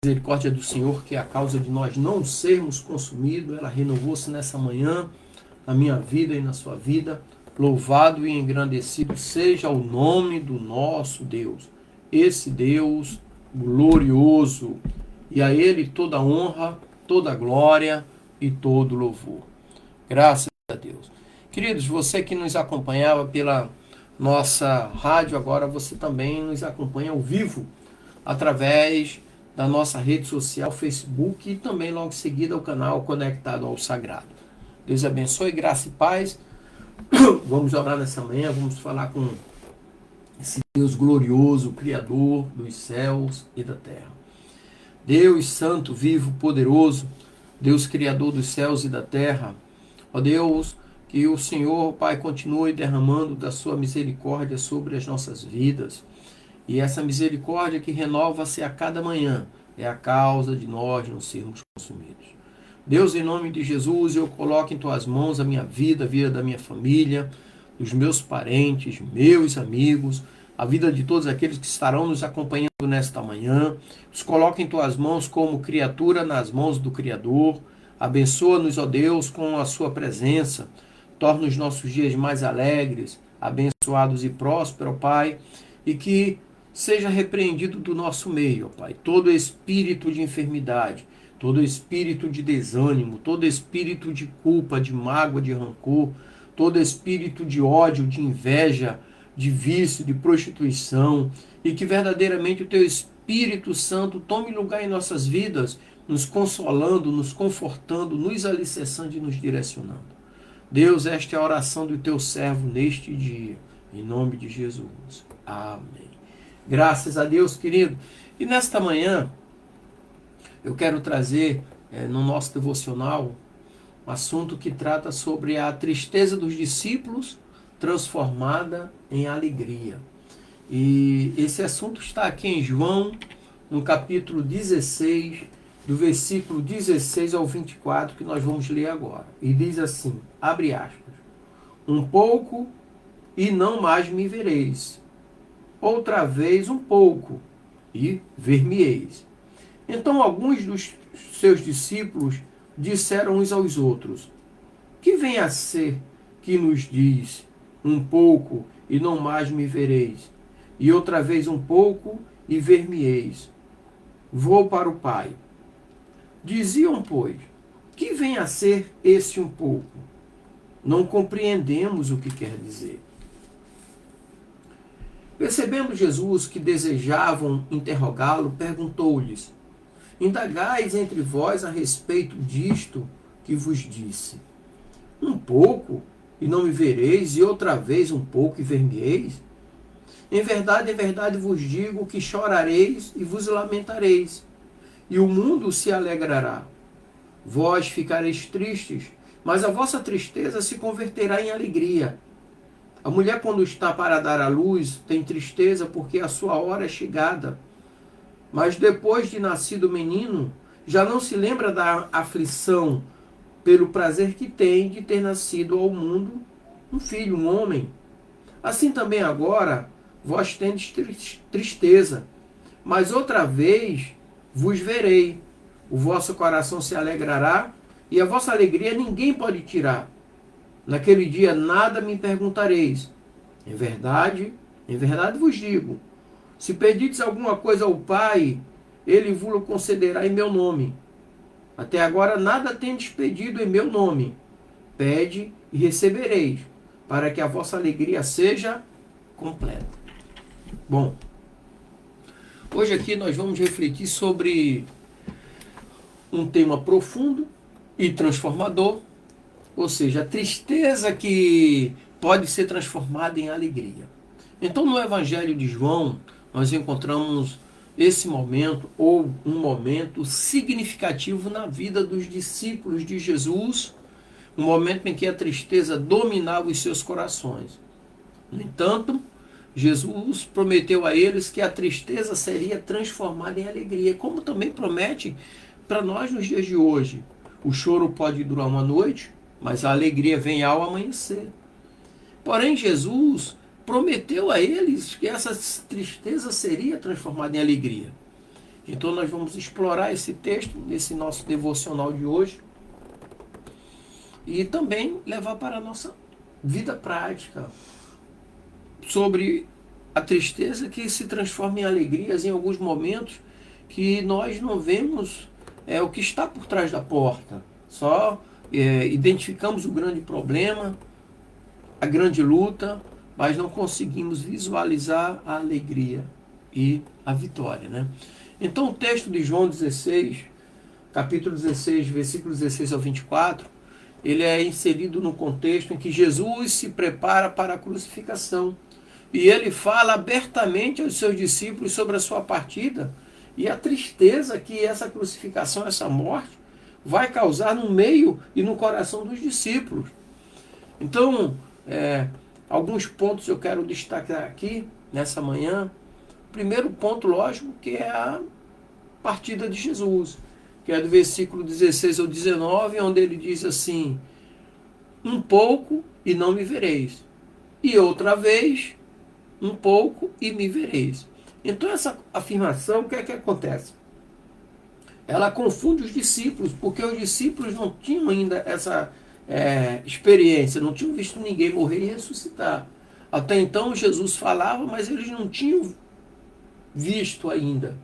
Misericórdia do Senhor, que é a causa de nós não sermos consumidos, ela renovou-se nessa manhã, na minha vida e na sua vida. Louvado e engrandecido seja o nome do nosso Deus, esse Deus glorioso, e a Ele toda honra, toda glória e todo louvor. Graças a Deus. Queridos, você que nos acompanhava pela nossa rádio, agora você também nos acompanha ao vivo, através da nossa rede social, Facebook, e também logo em seguida o canal Conectado ao Sagrado. Deus abençoe, graça e paz. Vamos orar nessa manhã, vamos falar com esse Deus glorioso, Criador dos céus e da terra. Deus santo, vivo, poderoso, Deus Criador dos céus e da terra. Ó Deus, que o Senhor, Pai, continue derramando da sua misericórdia sobre as nossas vidas. E essa misericórdia que renova-se a cada manhã é a causa de nós não sermos consumidos. Deus, em nome de Jesus, eu coloco em tuas mãos a minha vida, a vida da minha família, dos meus parentes, meus amigos, a vida de todos aqueles que estarão nos acompanhando nesta manhã. Os coloco em tuas mãos como criatura nas mãos do Criador. Abençoa-nos, ó Deus, com a sua presença. Torna os nossos dias mais alegres, abençoados e prósperos, Pai, e que seja repreendido do nosso meio, ó Pai, todo espírito de enfermidade, todo espírito de desânimo, todo espírito de culpa, de mágoa, de rancor, todo espírito de ódio, de inveja, de vício, de prostituição, e que verdadeiramente o Teu Espírito Santo tome lugar em nossas vidas, nos consolando, nos confortando, nos alicerçando e nos direcionando. Deus, esta é a oração do Teu servo neste dia, em nome de Jesus. Amém. Graças a Deus, querido. E nesta manhã, eu quero trazer no nosso devocional um assunto que trata sobre a tristeza dos discípulos transformada em alegria. E esse assunto está aqui em João, no capítulo 16, do versículo 16 ao 24, que nós vamos ler agora. E diz assim, abre aspas, um pouco e não mais me vereis. Outra vez um pouco, e ver-me-eis. Então alguns dos seus discípulos disseram uns aos outros, que vem a ser que nos diz, um pouco e não mais me vereis, e outra vez um pouco e ver-me-eis. Vou para o Pai. Diziam, pois, que vem a ser esse um pouco? Não compreendemos o que quer dizer. Percebendo Jesus que desejavam interrogá-lo, perguntou-lhes, indagais entre vós a respeito disto que vos disse. Um pouco, e não me vereis, e outra vez um pouco, e ver-me-eis? Em verdade vos digo que chorareis e vos lamentareis, e o mundo se alegrará. Vós ficareis tristes, mas a vossa tristeza se converterá em alegria. A mulher, quando está para dar à luz, tem tristeza porque a sua hora é chegada. Mas depois de nascido o menino, já não se lembra da aflição pelo prazer que tem de ter nascido ao mundo um filho, um homem. Assim também agora, vós tendes tristeza, mas outra vez vos verei. O vosso coração se alegrará e a vossa alegria ninguém pode tirar. Naquele dia nada me perguntareis. Em verdade vos digo, se pedides alguma coisa ao Pai, Ele vos concederá em meu nome. Até agora nada tendes pedido em meu nome. Pede e recebereis, para que a vossa alegria seja completa. Bom, hoje aqui nós vamos refletir sobre um tema profundo e transformador, ou seja, a tristeza que pode ser transformada em alegria. Então, no Evangelho de João, nós encontramos esse momento, ou um momento significativo na vida dos discípulos de Jesus, um momento em que a tristeza dominava os seus corações. No entanto, Jesus prometeu a eles que a tristeza seria transformada em alegria, como também promete para nós nos dias de hoje. O choro pode durar uma noite, mas a alegria vem ao amanhecer. Porém, Jesus prometeu a eles que essa tristeza seria transformada em alegria. Então nós vamos explorar esse texto nesse nosso devocional de hoje e também levar para a nossa vida prática sobre a tristeza que se transforma em alegrias em alguns momentos que nós não vemos o que está por trás da porta. Só identificamos o grande problema, a grande luta, mas não conseguimos visualizar a alegria e a vitória, né? Então o texto de João 16, capítulo 16, versículos 16 ao 24, ele é inserido no contexto em que Jesus se prepara para a crucificação. E ele fala abertamente aos seus discípulos sobre a sua partida e a tristeza que essa crucificação, essa morte, vai causar no meio e no coração dos discípulos. Então, alguns pontos eu quero destacar aqui nessa manhã. Primeiro ponto, lógico, que é a partida de Jesus, que é do versículo 16 ao 19, onde ele diz assim: um pouco e não me vereis, e outra vez, um pouco e me vereis. Então essa afirmação, o que é que acontece? Ela confunde os discípulos, porque os discípulos não tinham ainda essa experiência, não tinham visto ninguém morrer e ressuscitar. Até então Jesus falava, mas eles não tinham visto ainda,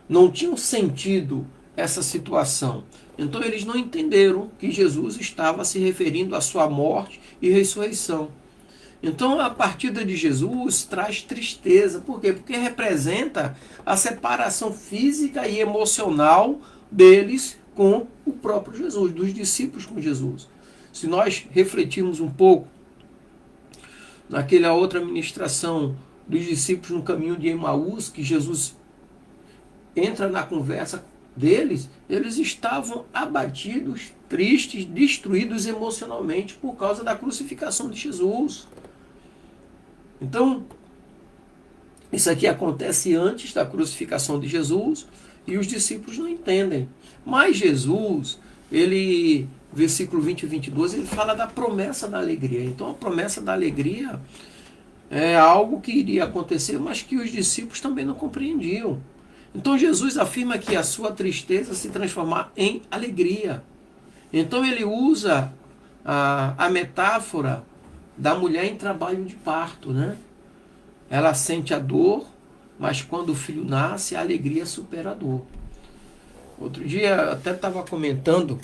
não tinham sentido essa situação. Então eles não entenderam que Jesus estava se referindo à sua morte e ressurreição. Então a partida de Jesus traz tristeza. Por quê? Porque representa a separação física e emocional deles com o próprio Jesus, dos discípulos com Jesus. Se nós refletirmos um pouco naquela outra ministração dos discípulos no caminho de Emaús, que Jesus entra na conversa deles, eles estavam abatidos, tristes, destruídos emocionalmente por causa da crucificação de Jesus. Então, isso aqui acontece antes da crucificação de Jesus e os discípulos não entendem. Mas Jesus, ele, versículo 20 e 22, ele fala da promessa da alegria. Então, a promessa da alegria é algo que iria acontecer, mas que os discípulos também não compreendiam. Então, Jesus afirma que a sua tristeza se transformar em alegria. Então, ele usa a metáfora da mulher em trabalho de parto, né? Ela sente a dor, mas quando o filho nasce, a alegria supera a dor. Outro dia, eu até estava comentando,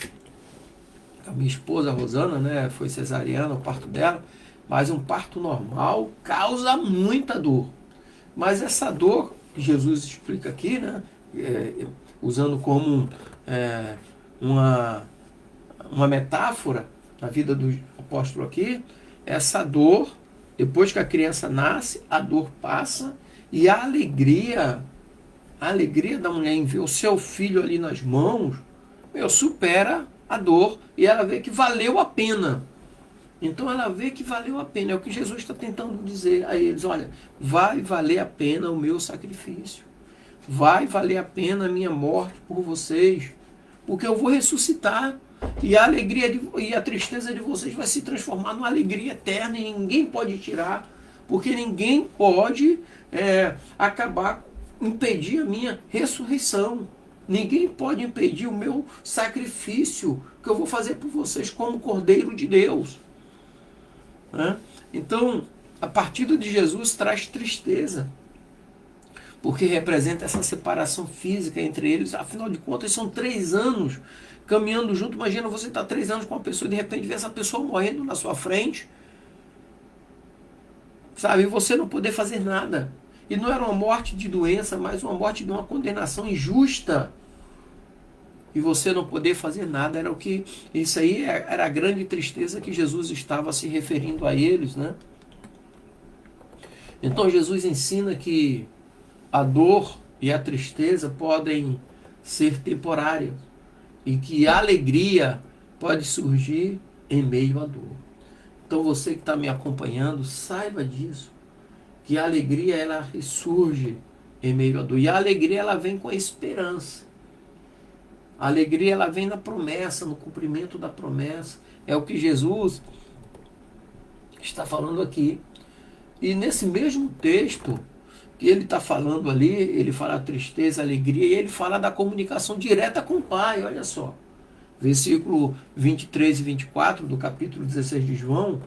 a minha esposa, a Rosana, né? Foi cesariana, o parto dela, mas um parto normal causa muita dor. Mas essa dor, que Jesus explica aqui, né? Usando como uma metáfora na vida do apóstolo aqui, essa dor, depois que a criança nasce, a dor passa e a alegria da mulher em ver o seu filho ali nas mãos, supera a dor e ela vê que valeu a pena. Então ela vê que valeu a pena. É o que Jesus está tentando dizer a eles: olha, vai valer a pena o meu sacrifício. Vai valer a pena a minha morte por vocês, porque eu vou ressuscitar. E a alegria e a tristeza de vocês vai se transformar numa alegria eterna e ninguém pode tirar, porque ninguém pode impedir a minha ressurreição. Ninguém pode impedir o meu sacrifício que eu vou fazer por vocês como Cordeiro de Deus. Né? Então, a partida de Jesus traz tristeza, porque representa essa separação física entre eles. Afinal de contas, são 3 anos caminhando junto. Imagina você estar 3 anos com uma pessoa e de repente ver essa pessoa morrendo na sua frente, sabe? E você não poder fazer nada. E não era uma morte de doença, mas uma morte de uma condenação injusta. E você não poder fazer nada. Isso aí era a grande tristeza que Jesus estava se referindo a eles, né? Então Jesus ensina que a dor e a tristeza podem ser temporárias e que a alegria pode surgir em meio à dor. Então você que está me acompanhando, saiba disso, que a alegria ela ressurge em meio à dor. E a alegria ela vem com a esperança. A alegria ela vem na promessa, no cumprimento da promessa. É o que Jesus está falando aqui. E nesse mesmo texto que ele está falando ali, ele fala tristeza, alegria, e ele fala da comunicação direta com o Pai, olha só. Versículo 23 e 24 do capítulo 16 de João,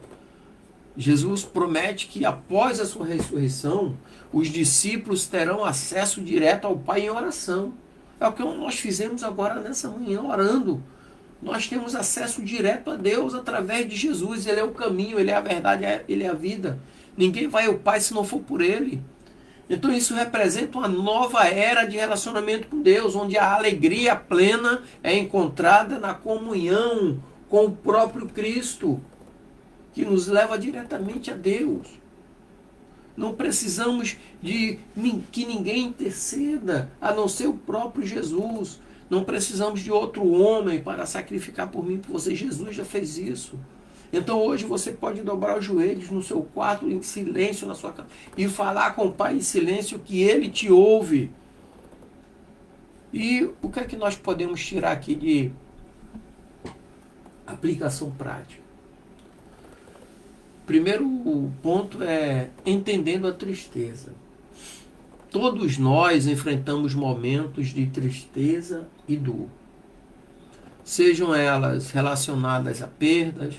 Jesus promete que após a sua ressurreição, os discípulos terão acesso direto ao Pai em oração. É o que nós fizemos agora nessa manhã, orando. Nós temos acesso direto a Deus através de Jesus. Ele é o caminho, Ele é a verdade, Ele é a vida. Ninguém vai ao Pai se não for por Ele. Então isso representa uma nova era de relacionamento com Deus, onde a alegria plena é encontrada na comunhão com o próprio Cristo, que nos leva diretamente a Deus. Não precisamos de que ninguém interceda, a não ser o próprio Jesus. Não precisamos de outro homem para sacrificar por mim, por você. Jesus já fez isso. Então hoje você pode dobrar os joelhos no seu quarto, em silêncio na sua casa, e falar com o Pai em silêncio que Ele te ouve. E o que é que nós podemos tirar aqui de aplicação prática? Primeiro ponto é entendendo a tristeza. Todos nós enfrentamos momentos de tristeza e dor. Sejam elas relacionadas a perdas,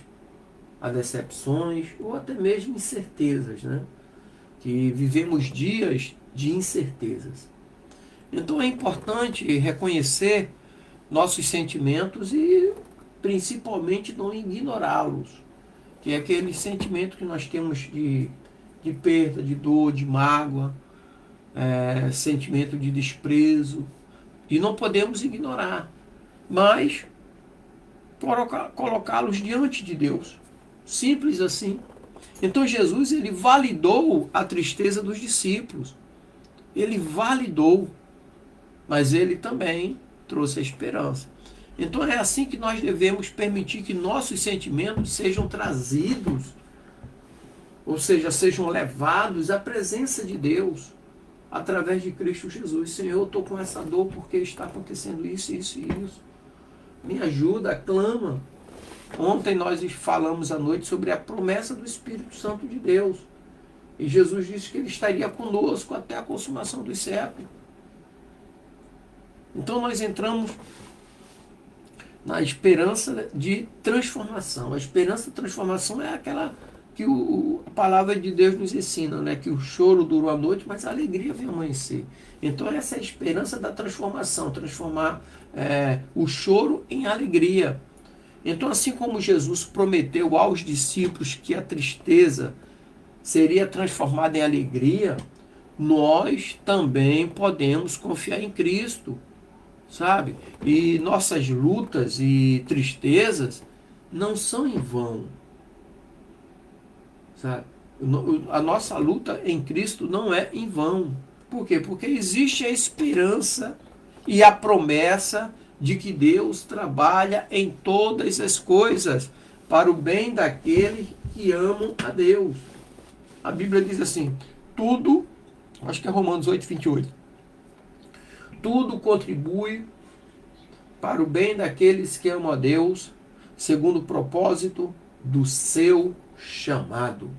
a decepções ou até mesmo incertezas, né? Que vivemos dias de incertezas. Então é importante reconhecer nossos sentimentos e principalmente não ignorá-los. Que é aquele sentimento que nós temos de perda, de dor, de mágoa, sentimento de desprezo, e não podemos ignorar, mas colocá-los diante de Deus. Simples assim. Então Jesus, ele validou a tristeza dos discípulos. Ele validou, mas ele também trouxe a esperança. Então é assim que nós devemos permitir que nossos sentimentos sejam trazidos, ou seja, sejam levados à presença de Deus, através de Cristo Jesus. Senhor, eu estou com essa dor porque está acontecendo isso, isso e isso. Me ajuda, clama. Ontem nós falamos à noite sobre a promessa do Espírito Santo de Deus. E Jesus disse que Ele estaria conosco até a consumação dos séculos. Então nós entramos na esperança de transformação. A esperança de transformação é aquela que a palavra de Deus nos ensina, né? Que o choro dura a noite, mas a alegria vem amanhecer. Então essa é a esperança da transformação, transformar o choro em alegria. Então, assim como Jesus prometeu aos discípulos que a tristeza seria transformada em alegria, nós também podemos confiar em Cristo, sabe? E nossas lutas e tristezas não são em vão, sabe? A nossa luta em Cristo não é em vão. Por quê? Porque existe a esperança e a promessa de que Deus trabalha em todas as coisas para o bem daqueles que amam a Deus. A Bíblia diz assim, tudo, acho que é Romanos 8, 28, tudo contribui para o bem daqueles que amam a Deus, segundo o propósito do seu chamado,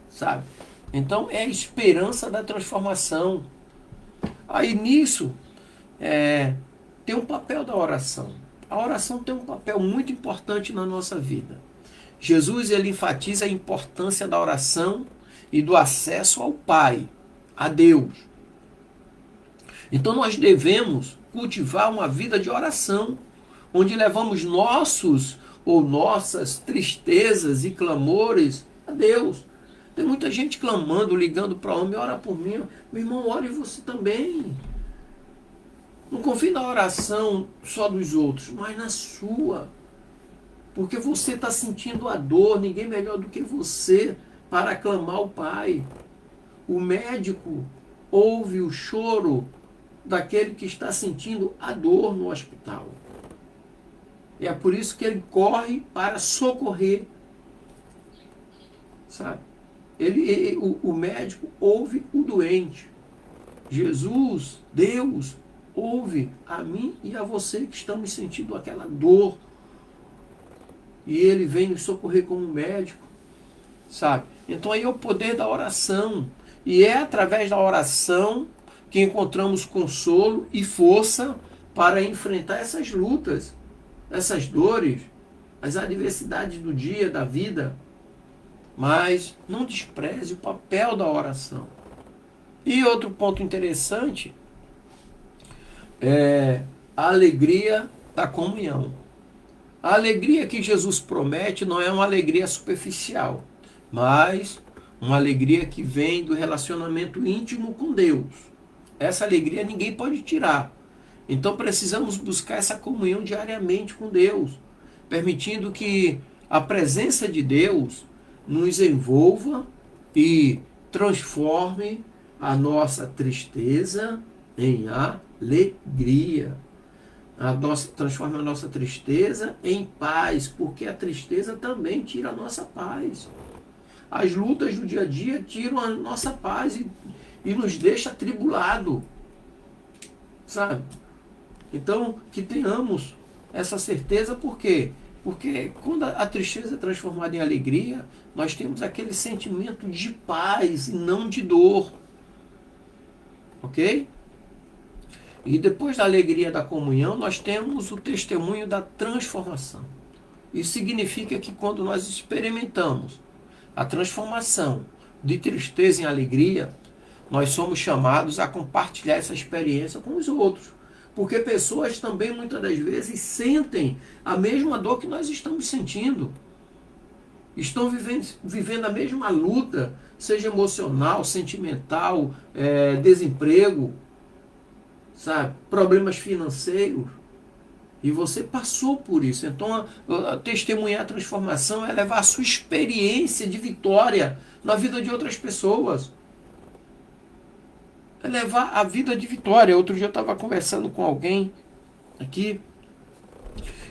sabe? Então é a esperança da transformação. Aí nisso, tem um papel da oração. A oração tem um papel muito importante na nossa vida. Jesus, ele enfatiza a importância da oração e do acesso ao Pai, a Deus. Então nós devemos cultivar uma vida de oração, onde levamos nossos ou nossas tristezas e clamores a Deus. Tem muita gente clamando, ligando para o homem, ora por mim. Meu irmão, ore você também. Não confie na oração só dos outros, mas na sua. Porque você está sentindo a dor, ninguém melhor do que você para clamar ao Pai. O médico ouve o choro daquele que está sentindo a dor no hospital. E é por isso que ele corre para socorrer. Sabe? O médico ouve o doente. Jesus, Deus, ouve a mim e a você que estamos sentindo aquela dor. E ele vem nos socorrer como médico, sabe? Então aí é o poder da oração. E é através da oração que encontramos consolo e força para enfrentar essas lutas, essas dores, as adversidades do dia, da vida. Mas não despreze o papel da oração. E outro ponto interessante é a alegria da comunhão. A alegria que Jesus promete não é uma alegria superficial, mas uma alegria que vem do relacionamento íntimo com Deus. Essa alegria ninguém pode tirar. Então precisamos buscar essa comunhão diariamente com Deus, permitindo que a presença de Deus nos envolva e transforme a nossa tristeza em alegria. Transforma a nossa tristeza em paz, porque a tristeza também tira a nossa paz. As lutas do dia a dia tiram a nossa paz e nos deixa atribulado, sabe? Então, que tenhamos essa certeza, por quê? Porque quando a tristeza é transformada em alegria, nós temos aquele sentimento de paz e não de dor. Ok? E depois da alegria da comunhão, nós temos o testemunho da transformação. Isso significa que quando nós experimentamos a transformação de tristeza em alegria, nós somos chamados a compartilhar essa experiência com os outros. Porque pessoas também, muitas das vezes, sentem a mesma dor que nós estamos sentindo. Estão vivendo a mesma luta, seja emocional, sentimental, desemprego, sabe? Problemas financeiros. E você passou por isso. Então, testemunhar a transformação é levar a sua experiência de vitória na vida de outras pessoas. É levar a vida de vitória. Outro dia eu estava conversando com alguém aqui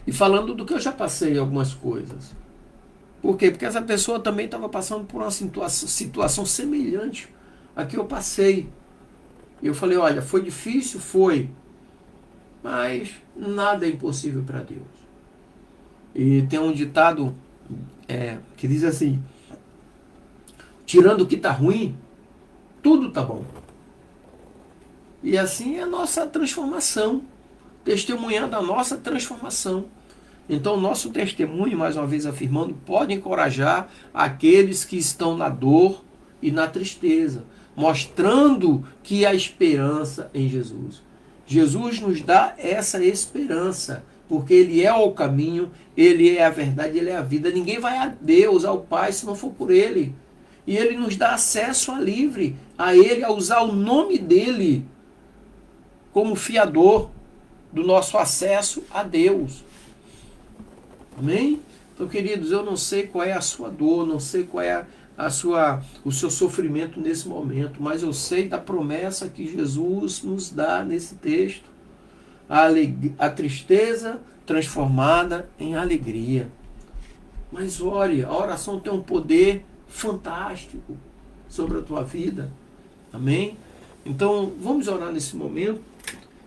e falando do que eu já passei algumas coisas. Por quê? Porque essa pessoa também estava passando por uma situação semelhante à que eu passei. E eu falei, olha, foi difícil? Foi. Mas nada é impossível para Deus. E tem um ditado que diz assim, tirando o que está ruim, tudo está bom. E assim é a nossa transformação, testemunhando a nossa transformação. Então, o nosso testemunho, mais uma vez afirmando, pode encorajar aqueles que estão na dor e na tristeza, mostrando que há esperança em Jesus. Jesus nos dá essa esperança, porque Ele é o caminho, Ele é a verdade, Ele é a vida. Ninguém vai a Deus, ao Pai, se não for por Ele. E Ele nos dá acesso livre a Ele, a usar o nome dEle como fiador do nosso acesso a Deus. Amém? Então, queridos, eu não sei qual é a sua dor, não sei qual é o seu sofrimento nesse momento, mas eu sei da promessa que Jesus nos dá nesse texto. A tristeza transformada em alegria. Mas ore, a oração tem um poder fantástico sobre a tua vida. Amém? Então, vamos orar nesse momento.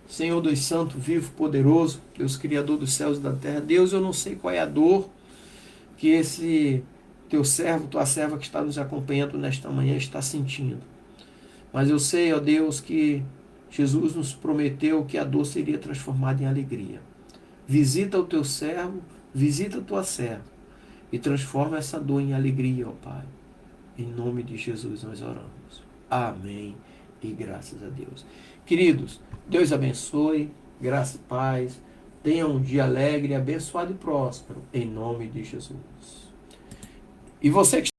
Senhor Deus Santo, vivo, poderoso, Deus Criador dos céus e da terra. Deus, eu não sei qual é a dor que esse teu servo, tua serva que está nos acompanhando nesta manhã está sentindo. Mas eu sei, ó Deus, que Jesus nos prometeu que a dor seria transformada em alegria. Visita o teu servo, visita a tua serva e transforma essa dor em alegria, ó Pai. Em nome de Jesus nós oramos. Amém e graças a Deus. Queridos, Deus abençoe, graça e paz. Tenha um dia alegre, abençoado e próspero, em nome de Jesus. E você que